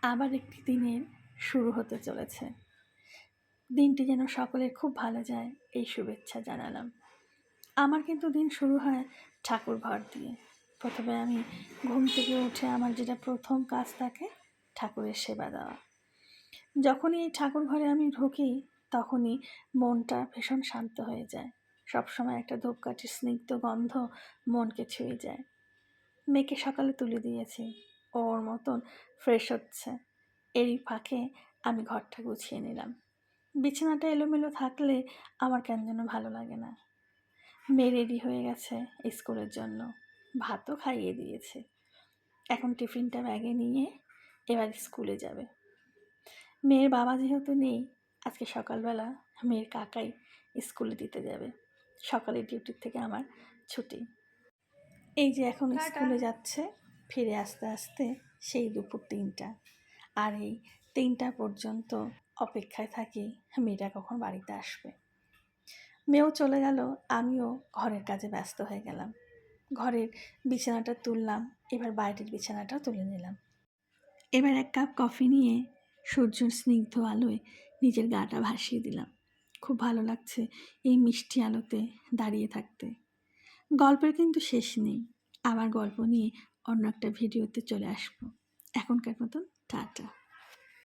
আবার একটি দিনের শুরু হতে চলেছে। দিনটি যেন সকলের খুব ভালো যায় এই শুভেচ্ছা জানালাম। আমার কিন্তু দিন শুরু হয় ঠাকুর ঘর দিয়ে। প্রথমে আমি ঘুম থেকে উঠে আমার যেটা প্রথম কাজ থাকে ঠাকুরের সেবা দেওয়া। যখনই এই ঠাকুর ঘরে আমি ঢুকি তখনই মনটা ভীষণ শান্ত হয়ে যায়। সবসময় একটা ধূপকাঠির স্নিগ্ধ গন্ধ মনকে ছুঁয়ে যায়। মেয়েকে সকালে তুলে দিয়েছি, ওর মতন ফ্রেশ হচ্ছে। এরই ফাঁকে আমি ঘরটা গুছিয়ে নিলাম। বিছানাটা এলোমেলো থাকলে আমার কেন যেন ভালো লাগে না। মেয়ে রেডি হয়ে গেছে স্কুলের জন্য, ভাতও খাইয়ে দিয়েছে। এখন টিফিনটা ব্যাগে নিয়ে এবার স্কুলে যাবে। মেয়ের বাবা যেহেতু নেই, আজকে সকালবেলা মেয়ের কাকাই স্কুলে দিতে যাবে। সকালের ডিউটির থেকে আমার ছুটি। এই যে এখন স্কুলে যাচ্ছে, ফিরে আসতে আসতে সেই দুপুর ৩টা। আর এই ৩টা পর্যন্ত অপেক্ষায় থাকি মেয়েটা কখন বাড়িতে আসবে। মেয়েও চলে গেল, আমিও ঘরের কাজে ব্যস্ত হয়ে গেলাম। ঘরের বিছানাটা তুললাম, এবার বাইরের বিছানাটাও তুলে নিলাম। এবার এক কাপ কফি নিয়ে সূর্যের স্নিগ্ধ আলোয় নিজের গাটা ভাসিয়ে দিলাম। খুব ভালো লাগছে এই মিষ্টি আলোতে দাঁড়িয়ে থাকতে। গল্পের কিন্তু শেষ নেই, আবার গল্প নিয়ে অন্য একটা ভিডিওতে চলে আসবো। এখনকার মতন টাটা।